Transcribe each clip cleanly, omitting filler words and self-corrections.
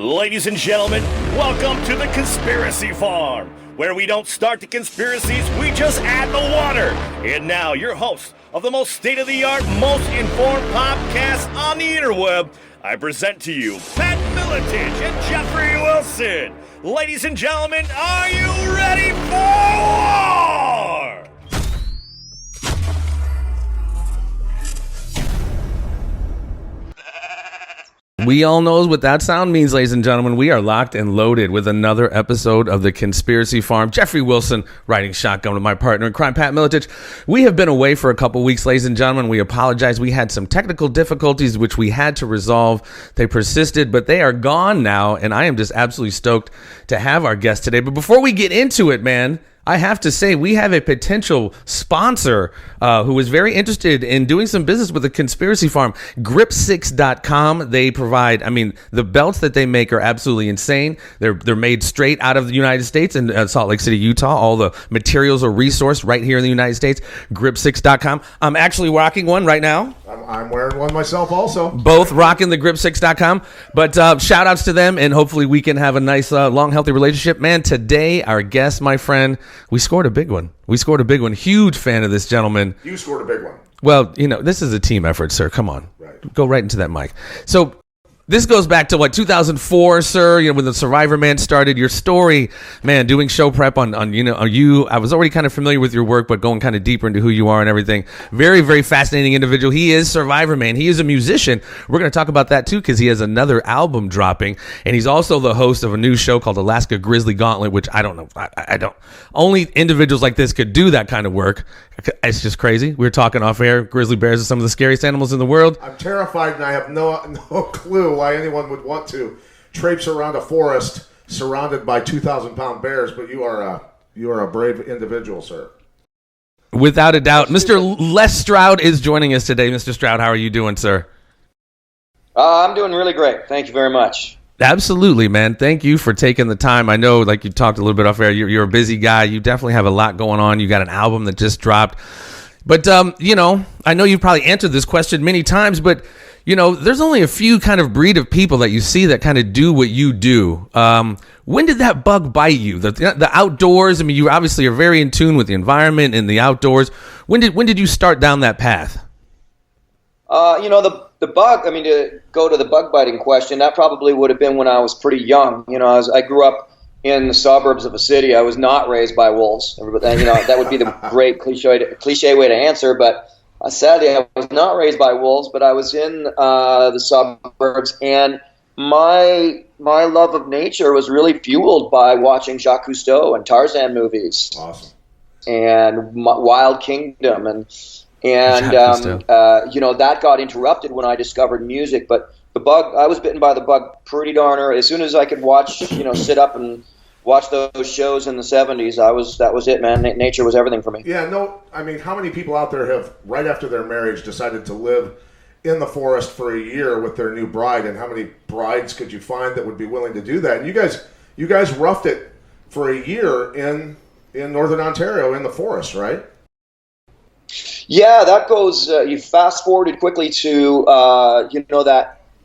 Ladies and gentlemen, welcome to the Conspiracy Farm, where we don't start the conspiracies, we just add the water. And now, your host of the most state-of-the-art, most informed podcast on the interweb, I present to you Pat Miletich and Jeffrey Wilson. Ladies and gentlemen, are you ready for war? We all know what that sound means, ladies and gentlemen. We are locked and loaded with another episode of the Conspiracy Farm. Jeffrey Wilson riding shotgun with my partner in crime, Pat Miletich. We have been away for a couple weeks, ladies and gentlemen. We apologize. We had some technical difficulties which we had to resolve. They persisted, but they are gone now, and I am just absolutely stoked to have our guest today. But before we get into it, man, I have to say, we have a potential sponsor who is very interested in doing some business with the Conspiracy Farm. Grip6.com. They provide, the belts that they make are absolutely insane. They're made straight out of the United States and Salt Lake City, Utah. All the materials are resourced right here in the United States. Grip6.com. I'm actually rocking one right now. I'm wearing one myself also. Both rocking the Grip6.com. But shout outs to them, and hopefully we can have a nice, long, healthy relationship. Man, today, our guest, my friend, we scored a big one. Huge fan of this gentleman. You scored a big one. Well, this is a team effort, sir. Come on. Right. Go right into that mic. So this goes back to 2004, sir, when the Survivorman started. Your story, man, doing show prep on you. I was already kind of familiar with your work, but going kind of deeper into who you are and everything. Very, very fascinating individual. He is Survivorman. He is a musician. We're going to talk about that too, because he has another album dropping, and he's also the host of a new show called Alaska Grizzly Gauntlet, which I don't know. I don't. Only individuals like this could do that kind of work. It's just crazy. We were talking off air. Grizzly bears are some of the scariest animals in the world. I'm terrified, and I have no clue why anyone would want to traipse around a forest surrounded by 2,000-pound bears. But you are a brave individual, sir. Without a doubt. Mr. Les Stroud is joining us today. Mr. Stroud, how are you doing, sir? I'm doing really great. Thank you very much. Absolutely, man. Thank you for taking the time. I know, like you talked a little bit off air, you're a busy guy. You definitely have a lot going on. You got an album that just dropped. But, I know you've probably answered this question many times, but, there's only a few kind of breed of people that you see that kind of do what you do. When did that bug bite you? The outdoors, you obviously are very in tune with the environment and the outdoors. When did you start down that path? The bug, to go to the bug biting question, that probably would have been when I was pretty young. I grew up in the suburbs of a city. I was not raised by wolves. That would be the great cliche way to answer, but sadly I was not raised by wolves, but I was in the suburbs, and my love of nature was really fueled by watching Jacques Cousteau and Tarzan movies. Awesome. And Wild Kingdom, and that got interrupted when I discovered music. But the bug, I was bitten by the bug pretty darn early. As soon as I could watch, sit up and watch those shows in the 70s, that was it, man. Nature was everything for me. Yeah, how many people out there have, right after their marriage, decided to live in the forest for a year with their new bride? And how many brides could you find that would be willing to do that? And you guys roughed it for a year in Northern Ontario in the forest, right? Yeah, that goes. You fast forwarded quickly to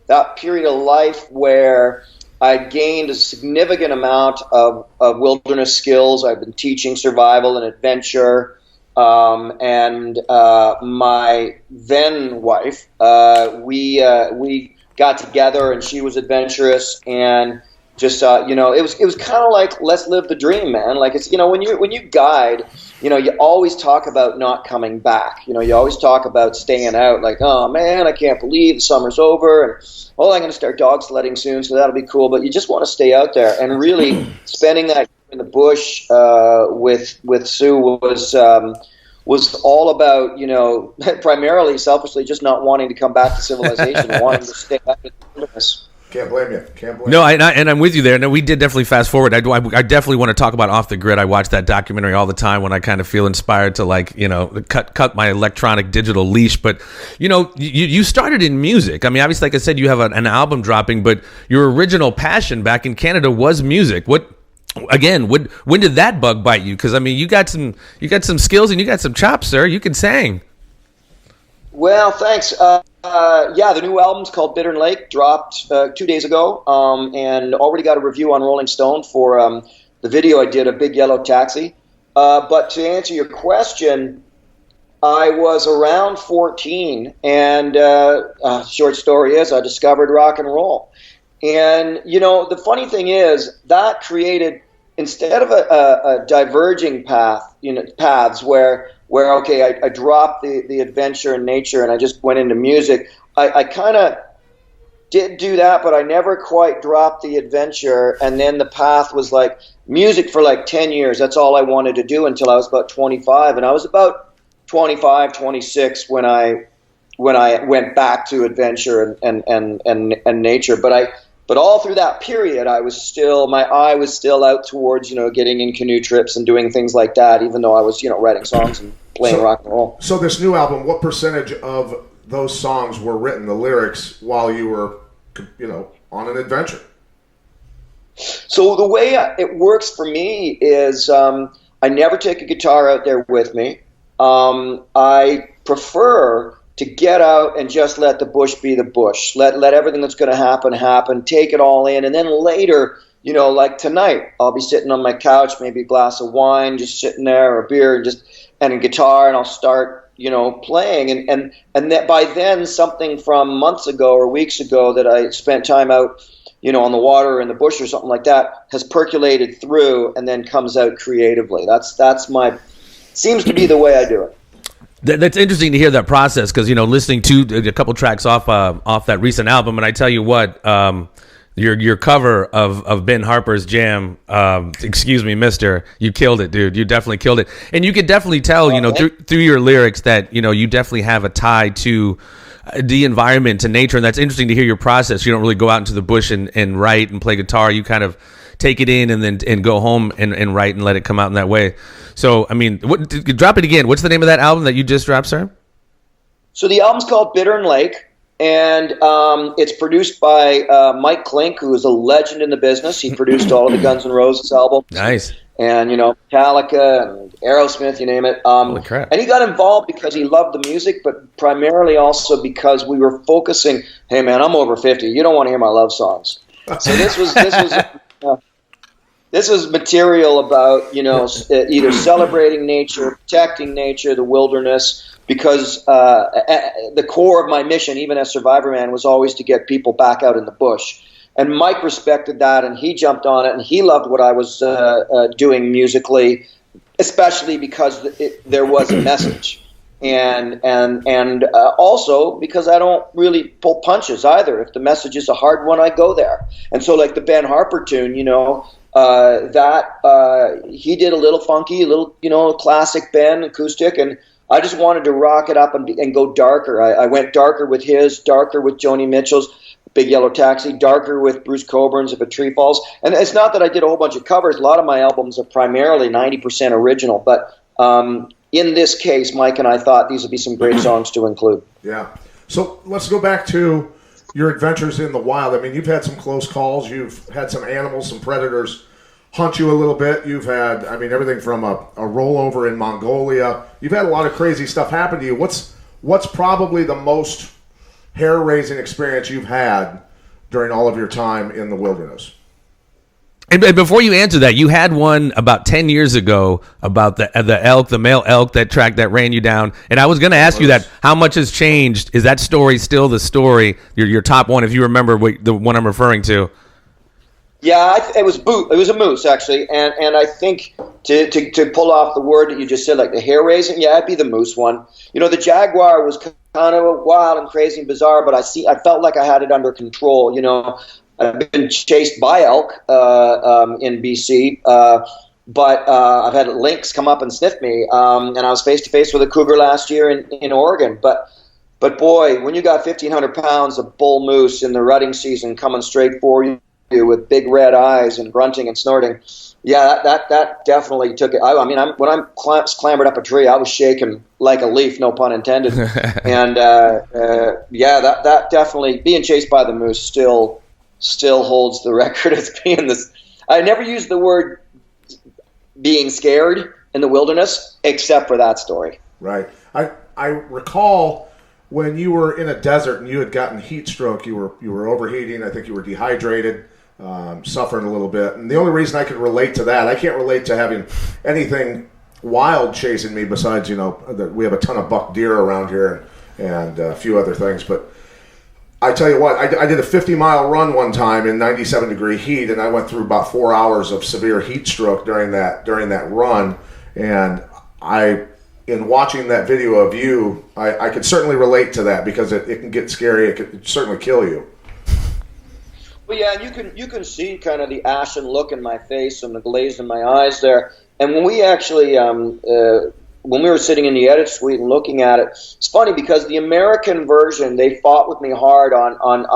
that period of life where I gained a significant amount of wilderness skills. I've been teaching survival and adventure, and my then wife, we got together, and she was adventurous, and just it was kind of like, let's live the dream, man. Like, it's when you guide, you always talk about not coming back. You always talk about staying out. Like, oh man, I can't believe the summer's over, and I'm going to start dog sledding soon, so that'll be cool. But you just want to stay out there, and really spending that in the bush with Sue was all about primarily selfishly just not wanting to come back to civilization, wanting to stay out in the wilderness. Can't blame you. No, and I'm with you there. No, we did definitely fast forward. I definitely want to talk about Off the Grid. I watch that documentary all the time when I kind of feel inspired to cut my electronic digital leash. But you started in music. Obviously, like I said, you have an album dropping, but your original passion back in Canada was music. When did that bug bite you? Because you got some skills and you got some chops, sir. You can sing. Well, thanks. Yeah, the new album's called Bittern Lake, dropped 2 days ago, and already got a review on Rolling Stone for the video I did of Big Yellow Taxi. But to answer your question, I was around 14, and short story is I discovered rock and roll. And, you know, the funny thing is that created, instead of a diverging paths where okay, I dropped the adventure and nature and I just went into music. I kind of did do that, but I never quite dropped the adventure. And then the path was like music for like 10 years. That's all I wanted to do until I was about 25. And I was about 25, 26 when I went back to adventure and nature. But all through that period, my eye was still out towards, getting in canoe trips and doing things like that, even though I was, writing songs and playing rock and roll. So this new album, what percentage of those songs were written, the lyrics, while you were, on an adventure? So the way it works for me is I never take a guitar out there with me. I prefer to get out and just let the bush be the bush. Let everything that's going to happen, take it all in. And then later, like tonight, I'll be sitting on my couch, maybe a glass of wine, just sitting there, or a beer, and a guitar, and I'll start, playing. And that by then, something from months ago or weeks ago that I spent time out, on the water or in the bush or something like that, has percolated through and then comes out creatively. That's seems to be the way I do it. That's interesting to hear that process, because listening to a couple tracks off that recent album, and I tell you what, your cover of Ben Harper's jam, excuse me, Mister, you killed it, dude. You definitely killed it, and you could definitely tell, through your lyrics that you definitely have a tie to the environment, to nature, and that's interesting to hear your process. You don't really go out into the bush and write and play guitar. You kind of take it in and go home and write and let it come out in that way. So, I mean, drop it again. What's the name of that album that you just dropped, sir? So the album's called Bittern Lake, and it's produced by Mike Klink, who is a legend in the business. He produced all of the Guns N' Roses albums. Nice. And, Metallica and Aerosmith, you name it. Holy crap. And he got involved because he loved the music, but primarily also because we were focusing, hey, man, I'm over 50. You don't want to hear my love songs. So this was material about, either celebrating nature, protecting nature, the wilderness, because the core of my mission, even as Survivorman, was always to get people back out in the bush. And Mike respected that, and he jumped on it, and he loved what I was doing musically, especially because there was a message. And also because I don't really pull punches either. If the message is a hard one, I go there. And so like the Ben Harper tune, he did a little funky, a little, classic Ben acoustic, and I just wanted to rock it up and go darker. I went darker with his, darker with Joni Mitchell's Big Yellow Taxi, darker with Bruce Coburn's If a Tree Falls. And it's not that I did a whole bunch of covers. A lot of my albums are primarily 90% original, but in this case, Mike and I thought these would be some great songs to include. Yeah. So let's go back to your adventures in the wild. I mean, you've had some close calls. You've had some animals, some predators hunt you a little bit. You've had, everything from a rollover in Mongolia. You've had a lot of crazy stuff happen to you. What's probably the most hair-raising experience you've had during all of your time in the wilderness? And before you answer that, you had one about 10 years ago about the elk, the male elk that ran you down. And I was going to ask you that. How much has changed? Is that story still the story? Your top one, if you remember the one I'm referring to. Yeah, it was a moose, actually. And I think to pull off the word that you just said, like the hair raising, yeah, it'd be the moose one. The jaguar was kind of wild and crazy and bizarre, but I felt like I had it under control. I've been chased by elk in BC, but I've had lynx come up and sniff me, and I was face to face with a cougar last year in Oregon. But boy, when you got 1,500 pounds of bull moose in the rutting season coming straight for you with big red eyes and grunting and snorting, yeah, that definitely took it. When I clambered up a tree, I was shaking like a leaf, no pun intended. And yeah, that definitely, being chased by the moose still holds the record as being this. I never used the word being scared in the wilderness except for that story. Right. I recall when you were in a desert and you had gotten heat stroke, you were overheating. I think you were dehydrated, suffering a little bit. And the only reason I could relate to that, I can't relate to having anything wild chasing me besides, we have a ton of buck deer around here and a few other things. But I tell you what, I did a 50-mile run one time in 97-degree heat, and I went through about 4 hours of severe heat stroke during that run. And in watching that video of you, I could certainly relate to that because it can get scary. It could certainly kill you. Well, yeah, and you can see kind of the ashen look in my face and the glaze in my eyes there. And when we actually, when we were sitting in the edit suite and looking at it, it's funny because the American version, they fought with me hard on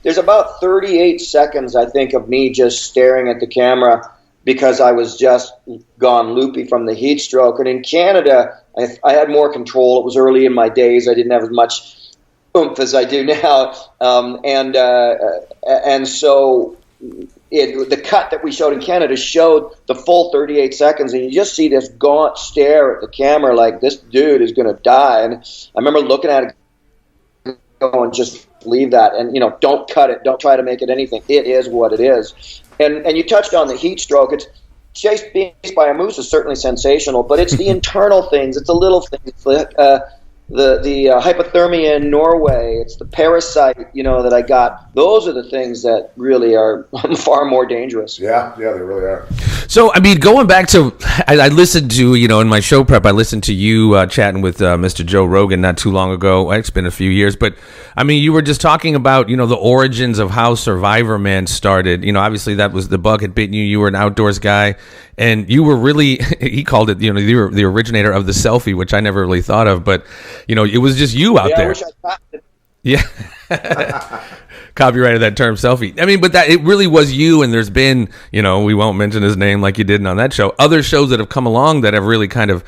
there's about 38 seconds, I think, of me just staring at the camera because I was just gone loopy from the heat stroke. And in Canada, I had more control. It was early in my days. I didn't have as much oomph as I do now. And so the cut that we showed in Canada showed the full 38 seconds, and you just see this gaunt stare at the camera like this dude is going to die. And I remember looking at it going, just leave that, and don't cut it, don't try to make it anything. It is what it is. And you touched on the heat stroke. It's being chased by a moose is certainly sensational, but it's the internal things, it's the little things, the hypothermia in Norway, it's the parasite, that I got. Those are the things that really are far more dangerous. Yeah, they really are. So, going back to, I listened to, in my show prep, I listened to you chatting with Mr. Joe Rogan not too long ago. It's been a few years, but you were just talking about, the origins of how Survivorman started. Obviously that was the bug had bitten you. You were an outdoors guy, and you were really, he called it, you were the originator of the selfie, which I never really thought of, but, it was just you out there. I wish I patented. Yeah. Copyrighted that term selfie. But that it really was you, and there's been, we won't mention his name like you did on that show, other shows that have come along that have really kind of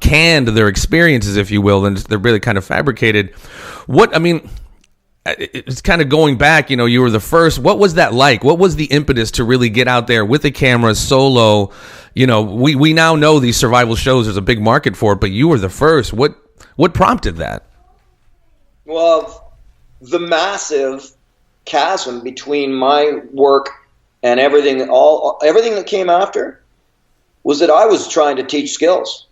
canned their experiences, if you will, and they're really kind of fabricated. It's kind of going back, you were the first. What was that like? What was the impetus to really get out there with the camera solo? We now know these survival shows, there's a big market for it, but you were the first. What prompted that? Well, the massive chasm between my work and everything that came after was that I was trying to teach skills.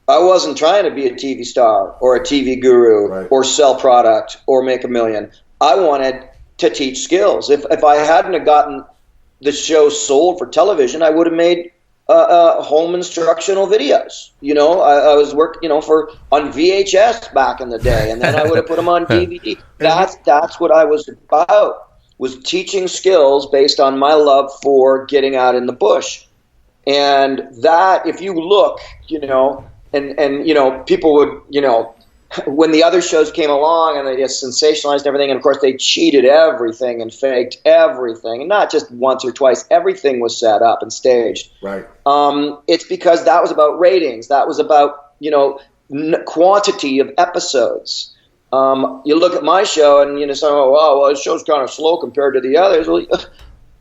I wasn't trying to be a TV star or a TV guru, right, or sell product or make $1 million. I wanted to teach skills. If I hadn't have gotten the show sold for television, I would have made home instructional videos. I was working, on VHS back in the day, and then I would have put them on DVD. That's what I was about, was teaching skills based on my love for getting out in the bush. And that, if you look, and people would, when the other shows came along and they just sensationalized everything, and of course they cheated everything and faked everything, and not just once or twice, everything was set up and staged. Right. It's because that was about ratings. That was about, quantity of episodes. You look at my show and say, this show's kind of slow compared to the others. Well,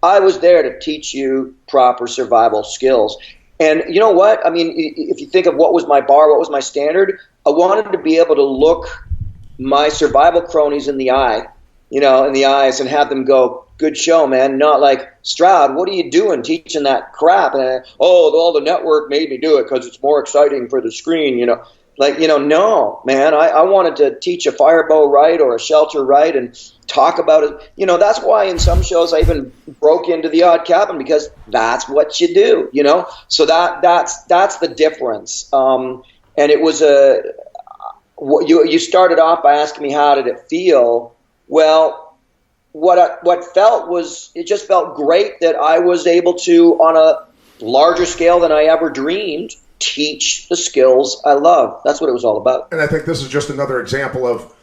I was there to teach you proper survival skills. And you know what? If you think of what was my bar, what was my standard, I wanted to be able to look my survival cronies in the eye, in the eyes, and have them go, good show, man. Not like, Stroud, what are you doing teaching that crap? And the network made me do it because it's more exciting for the screen, no, man, I wanted to teach a firebow right or a shelter right and talk about it. That's why in some shows I even broke into the odd cabin, because that's what you do, So that's the difference. And it was you started off by asking me how did it feel. Well, what felt was, it just felt great that I was able to, on a larger scale than I ever dreamed, teach the skills I love. That's what it was all about. And I think this is just another example of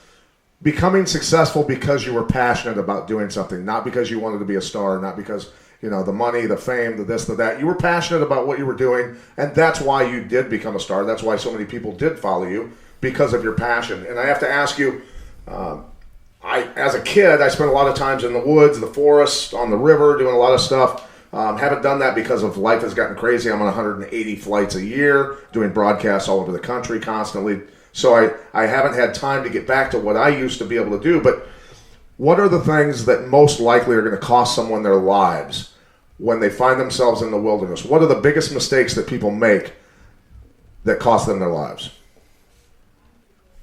becoming successful because you were passionate about doing something, not because you wanted to be a star, not because, the money, the fame, the this, the that. You were passionate about what you were doing, and that's why you did become a star. That's why so many people did follow you, because of your passion. And I have to ask you, as a kid, I spent a lot of times in the woods, the forest, on the river, doing a lot of stuff. Haven't done that because of life has gotten crazy. I'm on 180 flights a year, doing broadcasts all over the country constantly. So I haven't had time to get back to what I used to be able to do. But what are the things that most likely are going to cost someone their lives when they find themselves in the wilderness? What are the biggest mistakes that people make that cost them their lives?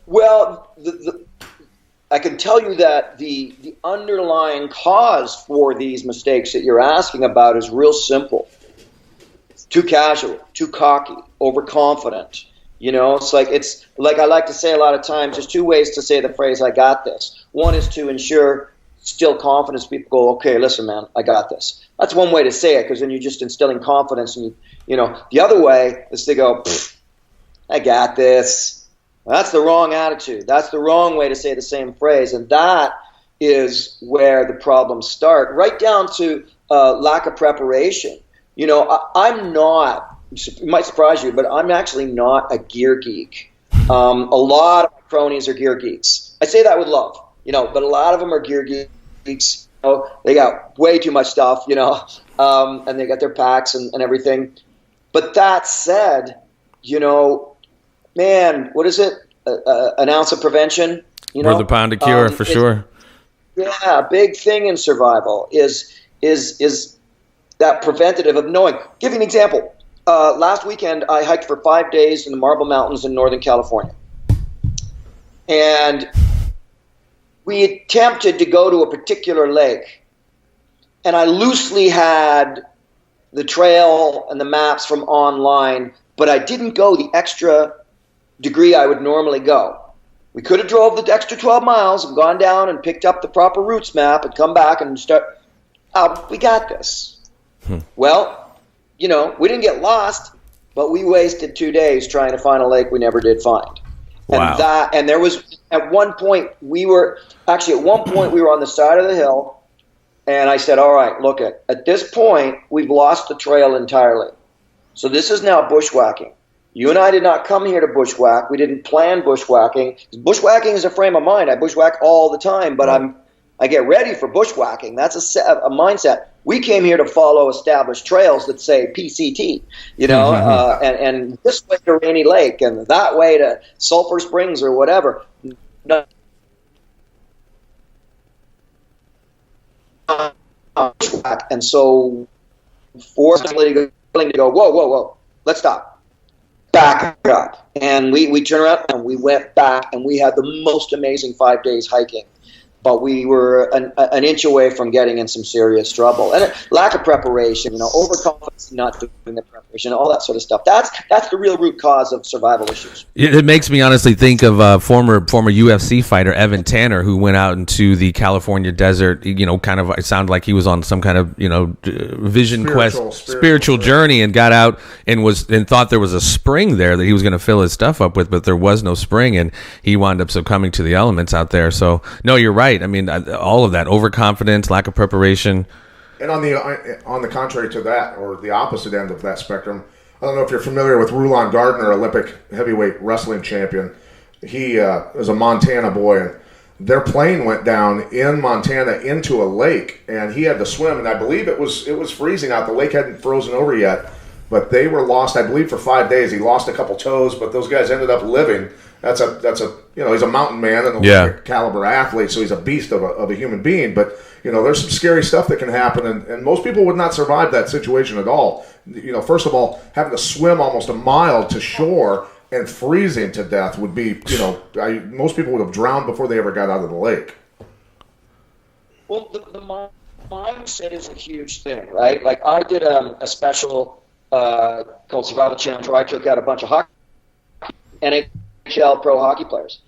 Well, I can tell you that the underlying cause for these mistakes that you're asking about is real simple. Too casual, too cocky, overconfident. It's like I like to say a lot of times, there's two ways to say the phrase, I got this. One is to ensure still confidence. People go, okay, listen, man, I got this. That's one way to say it, because then you're just instilling confidence. And the other way is to go, I got this. That's the wrong attitude. That's the wrong way to say the same phrase. And that is where the problems start, right down to lack of preparation. I'm not, it might surprise you, but I'm actually not a gear geek. A lot of my cronies are gear geeks. I say that with love, but a lot of them are gear geeks. They got way too much stuff, and they got their packs and everything. But that said, man, what is it? An ounce of prevention? Worth a pound of cure, for sure. Yeah, a big thing in survival is that preventative of knowing. Give you an example. Last weekend, I hiked for 5 days in the Marble Mountains in Northern California. And we attempted to go to a particular lake. And I loosely had the trail and the maps from online, but I didn't go the extra degree I would normally go. We could have drove the extra 12 miles and gone down and picked up the proper routes map and come back and start. We got this. Well, we didn't get lost, but we wasted 2 days trying to find a lake we never did find. Wow. And there was, at one point we were on the side of the hill, and I said, all right, look, at this point, we've lost the trail entirely. So this is now bushwhacking. You and I did not come here to bushwhack. We didn't plan bushwhacking. Bushwhacking is a frame of mind. I bushwhack all the time, but I get ready for bushwhacking. That's a mindset. We came here to follow established trails that say PCT, and this way to Rainy Lake and that way to Sulphur Springs or whatever. And so forcibly to go, whoa, let's stop. Back up. And we turned around and we went back and we had the most amazing 5 days hiking. But we were an inch away from getting in some serious trouble. And lack of preparation, overconfidence, not doing the preparation, all that sort of stuff. That's the real root cause of survival issues. It makes me honestly think of former UFC fighter Evan Tanner, who went out into the California desert, kind of, it sounded like he was on some kind of, spiritual journey, and got out and thought there was a spring there that he was going to fill his stuff up with, but there was no spring, and he wound up succumbing to the elements out there. So, no, you're right. I mean, all of that, overconfidence, lack of preparation. And on the contrary to that, or the opposite end of that spectrum, I don't know if you're familiar with Rulon Gardner, Olympic heavyweight wrestling champion. He was a Montana boy, and their plane went down in Montana into a lake, and he had to swim. And I believe it was freezing out. The lake hadn't frozen over yet, but they were lost, I believe, for 5 days. He lost a couple toes, but those guys ended up living. That's a he's a mountain man and a Olympic caliber athlete, so he's a beast of a human being. But there's some scary stuff that can happen, and most people would not survive that situation at all. First of all, having to swim almost a mile to shore and freezing to death would be, most people would have drowned before they ever got out of the lake. Well, the mindset is a huge thing, right? Like I did a special called Survival Challenge where I took out a bunch of hockey NHL pro hockey players.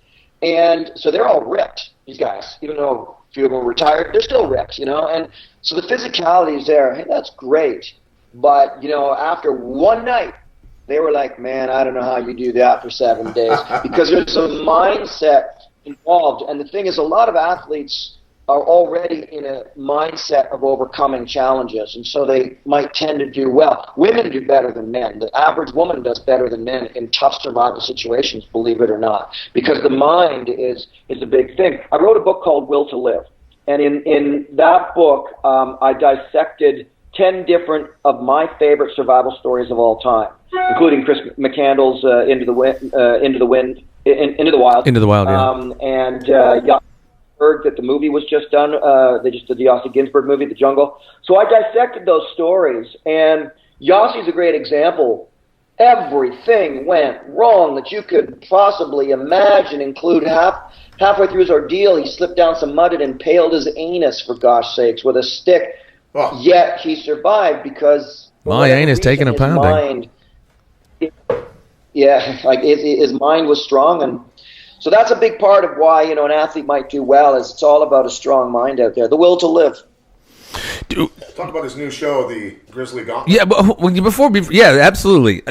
And so they're all ripped, these guys, even though a few of them are retired, they're still ripped, And so the physicality is there. Hey, that's great. But, after one night, they were like, man, I don't know how you do that for 7 days. Because there's a mindset involved. And the thing is, a lot of athletes are already in a mindset of overcoming challenges, and so they might tend to do well. Women do better than men. The average woman does better than men in tough survival situations, believe it or not, because the mind is a big thing. I wrote a book called Will to Live, and in that book, I dissected 10 different of my favorite survival stories of all time, including Chris McCandlell's Into the Wild. Yeah. And heard that the movie was just done. They just did the Yossi Ginsberg movie, The Jungle. So I dissected those stories, and Yossi's a great example. Everything went wrong that you could possibly imagine, include halfway through his ordeal, he slipped down some mud and impaled his anus, for gosh sakes, with a stick. Oh. Yet he survived because my anus taking a pounding. His mind was strong, and so that's a big part of why an athlete might do well. Is it's all about a strong mind out there, the will to live. Talk about his new show, the Grizzly Gauntlet. Yeah, but absolutely.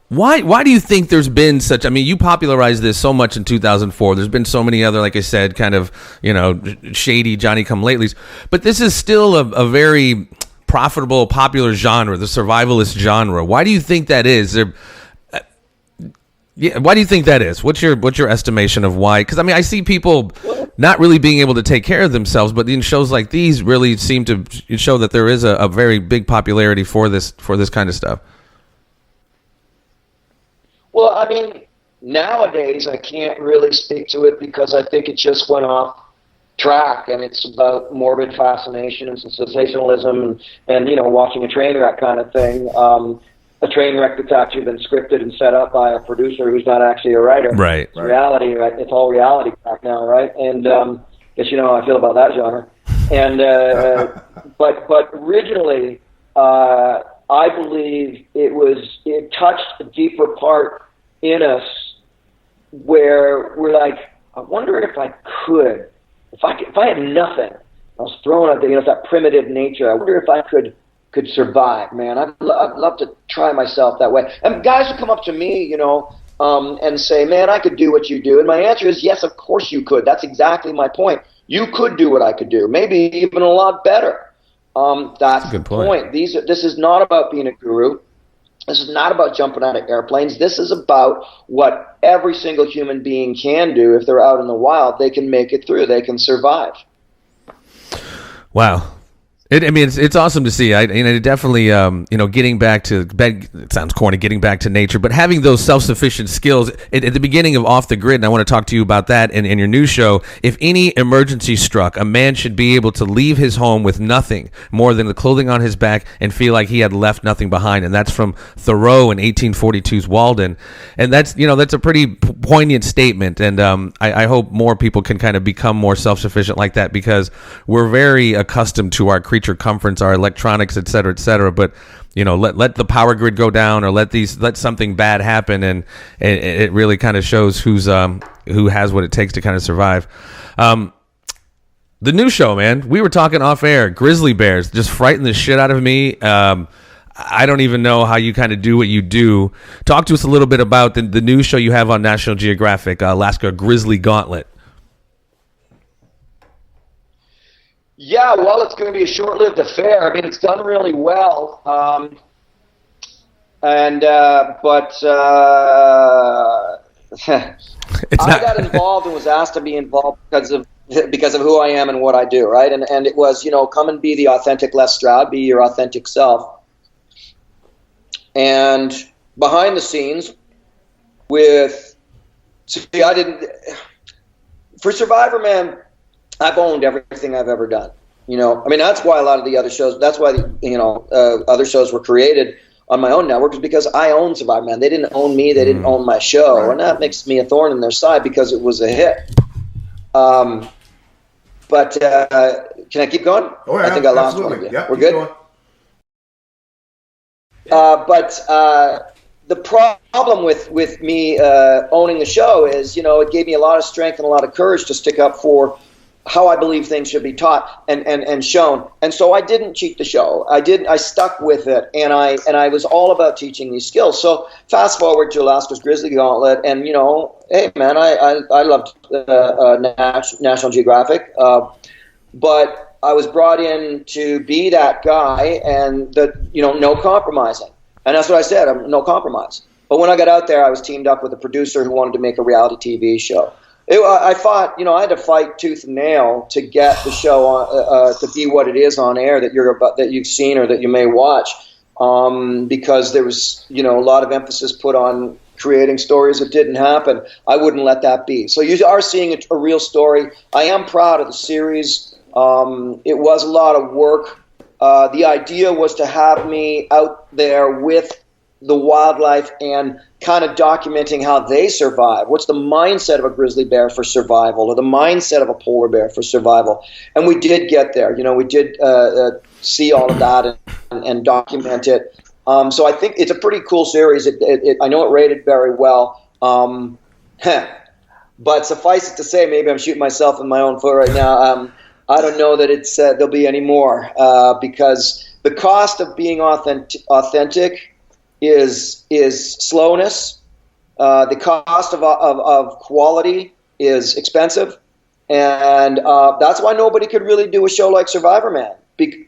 Why do you think there's been such? I mean, you popularized this so much in 2004. There's been so many other, like I said, kind of shady Johnny-come-latelys. But this is still a very profitable, popular genre, the survivalist genre. Why do you think that is? Why do you think that is? What's your estimation of why? Because I mean, I see people not really being able to take care of themselves, but in shows like these really seem to show that there is a very big popularity for this kind of stuff. Well, I mean, nowadays I can't really speak to it because I think it just went off track, and it's about morbid fascination and sensationalism and watching a train wreck kind of thing. A train wreck that's actually been scripted and set up by a producer who's not actually a writer. Right. It's reality, right? It's all reality crap now, right? And guess you know how I feel about that genre. And but originally, I believe it touched a deeper part in us where we're like, I wonder if I could, if I had nothing, I was thrown out there, that primitive nature. I wonder if I could survive, man. I'd love to try myself that way. And guys would come up to me, and say, man, I could do what you do. And my answer is, yes, of course you could. That's exactly my point. You could do what I could do, maybe even a lot better. That's the point. This is not about being a guru. This is not about jumping out of airplanes. This is about what every single human being can do. If they're out in the wild, they can make it through. They can survive. Wow. It's awesome to see. Definitely, getting back to, it sounds corny, getting back to nature, but having those self-sufficient skills at the beginning of Off the Grid, and I want to talk to you about that in your new show. If any emergency struck, a man should be able to leave his home with nothing more than the clothing on his back and feel like he had left nothing behind. And that's from Thoreau in 1842's Walden. And that's a pretty poignant statement. And I hope more people can kind of become more self-sufficient like that, because we're very accustomed to our creature comforts, our electronics, et cetera, but let the power grid go down, or let something bad happen, and it really kind of shows who has what it takes to kind of survive. The new show, man, we were talking off air, grizzly bears just frighten the shit out of me. I don't even know how you kind of do what you do. Talk to us a little bit about the new show you have on National Geographic, Alaska Grizzly Gauntlet. Yeah, well, it's going to be a short-lived affair. I mean, it's done really well, but I got involved and was asked to be involved because of who I am and what I do, right? And it was, come and be the authentic Les Stroud, be your authentic self. And behind the scenes, for Survivorman, I've owned everything I've ever done. That's why a lot of the other shows, other shows were created on my own network, is because I own Survivorman. They didn't own me. They didn't own my show. Right. And that makes me a thorn in their side because it was a hit. But can I keep going? Oh, yeah, I think I lost one of you. Yeah, we're good? The problem with me owning the show is, it gave me a lot of strength and a lot of courage to stick up for how I believe things should be taught and shown. And so I didn't cheat the show. I stuck with it, and I was all about teaching these skills. So fast forward to Alaska's Grizzly Gauntlet, and hey man, I loved National Geographic, but I was brought in to be that guy, and no compromising. And that's what I said, I'm no compromise. But when I got out there, I was teamed up with a producer who wanted to make a reality TV show. I fought, I had to fight tooth and nail to get the show on, to be what it is on air that you've seen or that you may watch, because there was, a lot of emphasis put on creating stories that didn't happen. I wouldn't let that be. So you are seeing a real story. I am proud of the series. It was a lot of work. The idea was to have me out there with the wildlife and kind of documenting how they survive. What's the mindset of a grizzly bear for survival, or the mindset of a polar bear for survival? And we did get there. We did see all of that and document it. So I think it's a pretty cool series. I know it rated very well. But suffice it to say, maybe I'm shooting myself in my own foot right now. I don't know that there'll be any more, because the cost of being authentic is slowness. The cost of quality is expensive, and that's why nobody could really do a show like Survivorman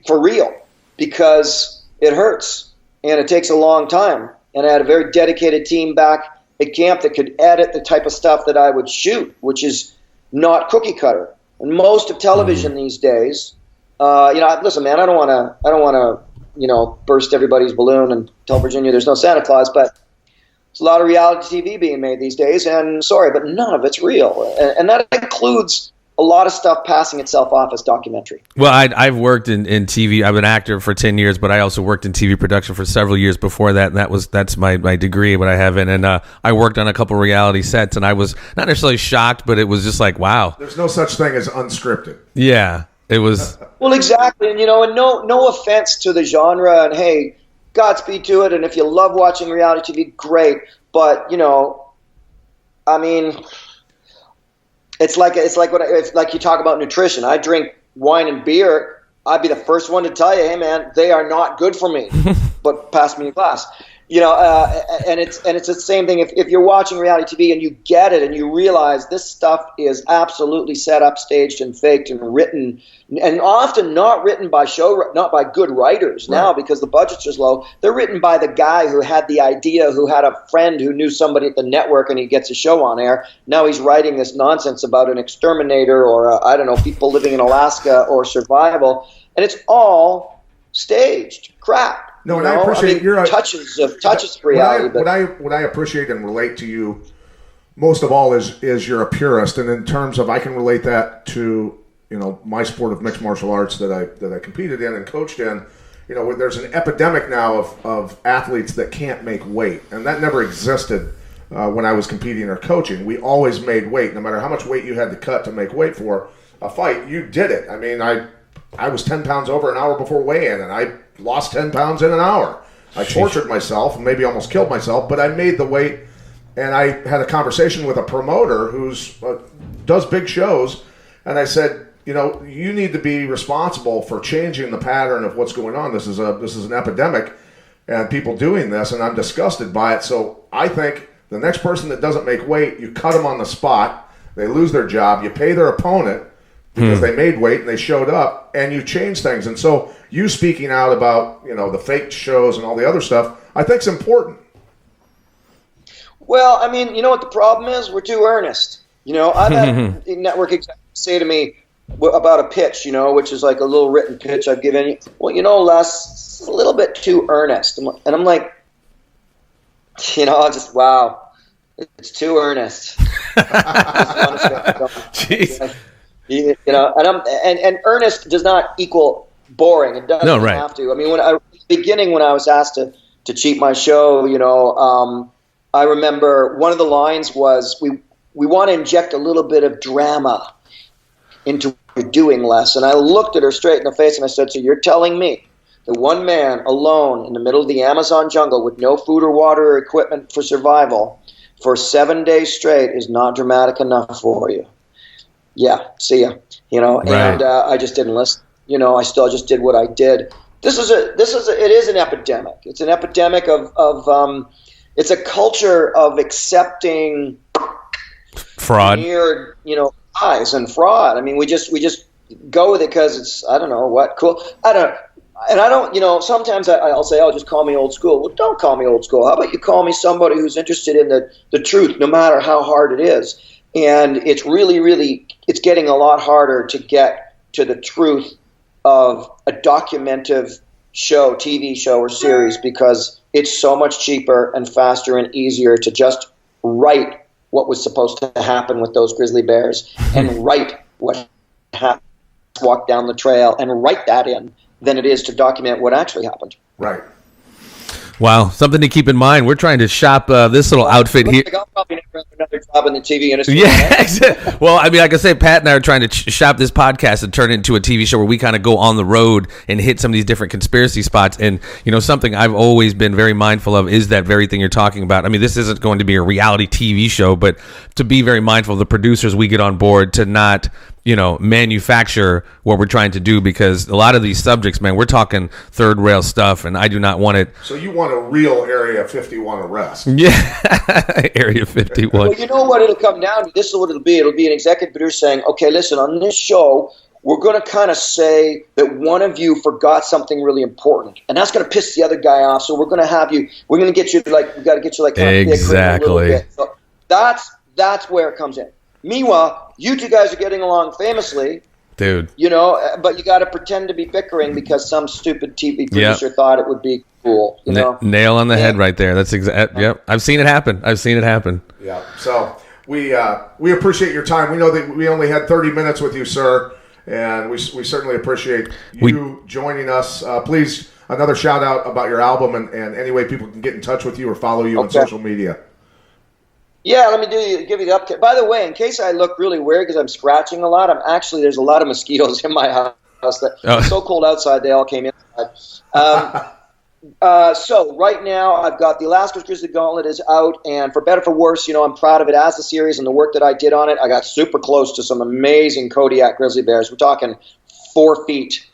for real, because it hurts and it takes a long time. And I had a very dedicated team back at camp that could edit the type of stuff that I would shoot, which is not cookie cutter. And most of television these days, listen, man, I don't want to, burst everybody's balloon and tell Virginia there's no Santa Claus, but there's a lot of reality TV being made these days, and sorry, but none of it's real. And that includes a lot of stuff passing itself off as documentary. Well, I've worked in TV. I've been an actor for 10 years, but I also worked in TV production for several years before that, and that's my degree, what I have in. And I worked on a couple reality sets, and I was not necessarily shocked, but it was just like, wow. There's no such thing as unscripted. Yeah, it was. Well, exactly. And, and no offense to the genre, and hey, Godspeed to it. And if you love watching reality TV, great. But, I mean, it's like you talk about nutrition. I drink wine and beer. I'd be the first one to tell you, hey man, they are not good for me. But pass me a glass. And it's the same thing. If you're watching reality TV and you get it and you realize this stuff is absolutely set up, staged, and faked and written, and often not written by not by good writers now, because the budgets are low. They're written by the guy who had the idea, who had a friend who knew somebody at the network, and he gets a show on air. Now he's writing this nonsense about an exterminator or people living in Alaska or survival, and it's all staged crap. No, and I appreciate your touches of reality. What I appreciate and relate to you most of all is you're a purist, and in terms of I can relate that to my sport of mixed martial arts that I competed in and coached in. There's an epidemic now of athletes that can't make weight, and that never existed when I was competing or coaching. We always made weight, no matter how much weight you had to cut to make weight for a fight. You did it. I mean, I was 10 pounds over an hour before weigh-in, and I lost 10 pounds in an hour. I tortured myself and maybe almost killed myself, but I made the weight. And I had a conversation with a promoter who's does big shows, and I said, you need to be responsible for changing the pattern of what's going on. This is an epidemic, and people doing this, and I'm disgusted by it. So I think the next person that doesn't make weight, you cut them on the spot. They lose their job. You pay their opponent because they made weight and they showed up, and you change things. And so you speaking out about the fake shows and all the other stuff, I think is important. Well, I mean, you know what the problem is? We're too earnest. I've had network executives say to me about a pitch, which is like a little written pitch I've given you. Well, Les, it's a little bit too earnest. And I'm like, wow, it's too earnest. Jeez. And earnest does not equal boring. It doesn't have to. I mean, when I was asked to cheat my show, I remember one of the lines was, we want to inject a little bit of drama into what you're doing, Les. And I looked at her straight in the face and I said, so you're telling me that one man alone in the middle of the Amazon jungle with no food or water or equipment for survival for 7 days straight is not dramatic enough for you? Yeah, see ya. Right. And I just didn't listen. I still just did what I did. It is an epidemic. It's an epidemic of it's a culture of accepting fraud, lies and fraud. I mean, we just go with it because it's, I don't know what, cool. I don't, sometimes I'll say, oh, just call me old school. Well, don't call me old school. How about you call me somebody who's interested in the truth, no matter how hard it is. And it's it's getting a lot harder to get to the truth of a documentative show, TV show or series, because it's so much cheaper and faster and easier to just write what was supposed to happen with those grizzly bears and write what happened, walk down the trail and write that in, than it is to document what actually happened. Right. Wow, something to keep in mind. We're trying to shop this little outfit here. I'll probably never have another job in the TV industry. Yeah, well, I mean, like I say, Pat and I are trying to shop this podcast and turn it into a TV show where we kind of go on the road and hit some of these different conspiracy spots. And, you know, something I've always been very mindful of is that very thing you're talking about. I mean, this isn't going to be a reality TV show, but to be very mindful of the producers we get on board to not, you know, manufacture what we're trying to do, because a lot of these subjects, man, we're talking third rail stuff, and I do not want it. So you want a real Area 51 arrest? Yeah, Area 51. Well, you know what it'll come down to? This is what it'll be. It'll be an executive producer saying, okay, listen, on this show, we're going to kind of say that one of you forgot something really important, and that's going to piss the other guy off. So we're going to get you like, we got to get you like kind of exactly. a little bit. So that's where it comes in. Meanwhile, you two guys are getting along famously, dude. You know, but you got to pretend to be bickering because some stupid TV producer thought it would be cool. You know, nail on the head right there. That's exact. Yep, I've seen it happen. Yeah. So we appreciate your time. We know that we only had 30 minutes with you, sir, and we certainly appreciate you joining us. Please, another shout out about your album and any way people can get in touch with you or follow you on social media. Yeah, let me give you the update. By the way, in case I look really weird because I'm scratching a lot, there's a lot of mosquitoes in my house. It's so cold outside, they all came inside. So right now, I've got the Alaska's Grizzly Gauntlet is out, and for better or for worse, you know, I'm proud of it as a series and the work that I did on it. I got super close to some amazing Kodiak grizzly bears. We're talking 4 feet.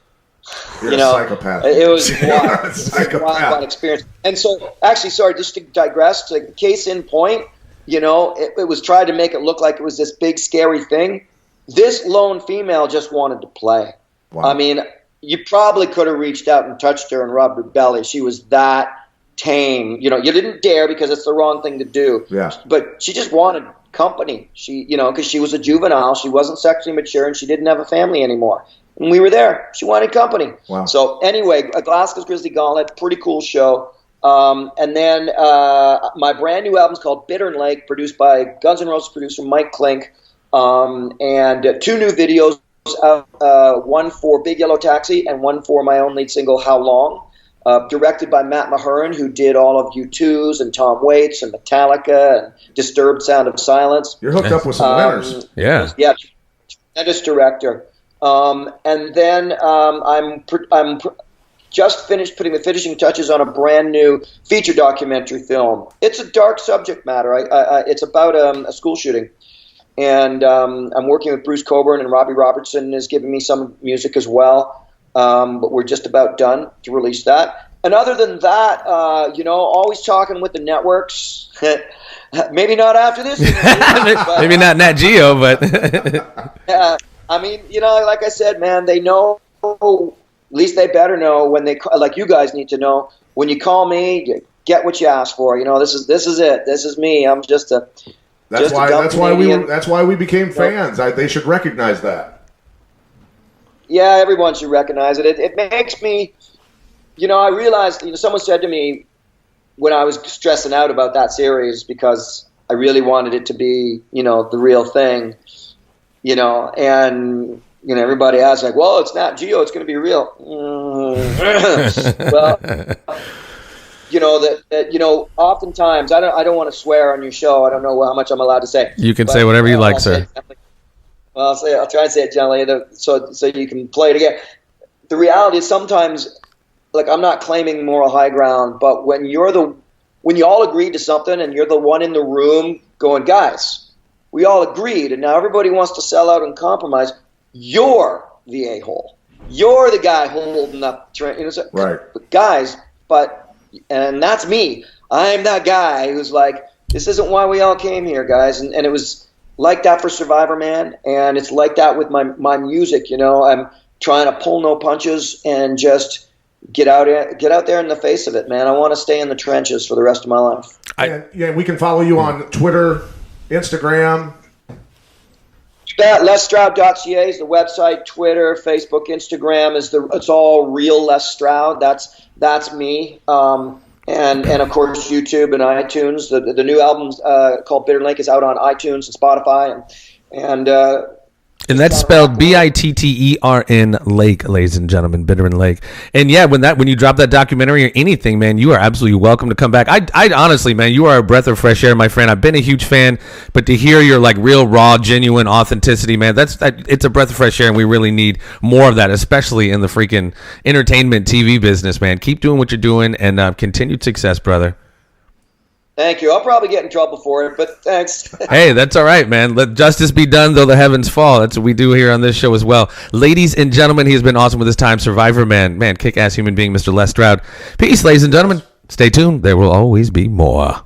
You're a psychopath. It was a wild experience. And so, actually, sorry, just to digress, to case in point, you know, it was tried to make it look like it was this big, scary thing. This lone female just wanted to play. Wow. I mean, you probably could have reached out and touched her and rubbed her belly. She was that tame. You know, you didn't dare because it's the wrong thing to do. Yeah. But she just wanted company. She, you know, because she was a juvenile. She wasn't sexually mature and she didn't have a family anymore. And we were there. She wanted company. Wow. So anyway, Alaska's Grizzly Gauntlet, pretty cool show. And then my brand new album's called Bittern Lake, produced by Guns N' Roses producer Mike Klink, and 2 new videos, one for Big Yellow Taxi and one for my own lead single, How Long, directed by Matt Mahurin, who did all of U2's and Tom Waits and Metallica and Disturbed Sound of Silence. You're hooked up with some winners. Yeah, tremendous director. And then I'm just finished putting the finishing touches on a brand new feature documentary film. It's a dark subject matter. It's about a school shooting. And I'm working with Bruce Coburn, and Robbie Robertson is giving me some music as well. But we're just about done to release that. And other than that, you know, always talking with the networks. Maybe not after this. But, maybe not Nat Geo, but... I mean, you know, like I said, man, they know... At least they better know when they, like you guys need to know, when you call me, you get what you ask for. You know, this is it. This is me. I'm just a. That's why we became fans. They should recognize that. Yeah, everyone should recognize it. It makes me, you know, I realized, you know, someone said to me when I was stressing out about that series because I really wanted it to be, you know, the real thing, you know, and. You know, everybody asks like, "Well, it's not Geo; it's going to be real." Well, you know that you know. Oftentimes, I don't want to swear on your show. I don't know how much I'm allowed to say. You can say whatever you like, sir. Well, I'll try and say it gently, so you can play it again. The reality is sometimes, like, I'm not claiming moral high ground, but when you all agreed to something and you're the one in the room going, "Guys, we all agreed," and now everybody wants to sell out and compromise. You're the a-hole. You're the guy holding up, you know, so, right? Guys, and that's me. I'm that guy who's like, this isn't why we all came here, guys. And it was like that for Survivorman, and it's like that with my music. You know, I'm trying to pull no punches and just get out there in the face of it, man. I want to stay in the trenches for the rest of my life. Yeah, we can follow you on Twitter, Instagram. Yeah, LesStroud.ca is the website. Twitter, Facebook, Instagram it's all real Les Stroud. That's me. And of course YouTube and iTunes. The new album called Bittern Lake is out on iTunes and Spotify and that's spelled Bittern Lake, ladies and gentlemen, Bittern Lake. And yeah, when you drop that documentary or anything, man, you are absolutely welcome to come back. I honestly, man, you are a breath of fresh air, my friend. I've been a huge fan, but to hear your like real, raw, genuine authenticity, man, it's a breath of fresh air, and we really need more of that, especially in the freaking entertainment TV business, man. Keep doing what you're doing, and continued success, brother. Thank you. I'll probably get in trouble for it, but thanks. Hey, that's all right, man. Let justice be done, though the heavens fall. That's what we do here on this show as well. Ladies and gentlemen, he has been awesome with his time. Survivorman, man, kick-ass human being, Mr. Les Stroud. Peace, ladies and gentlemen. Stay tuned. There will always be more.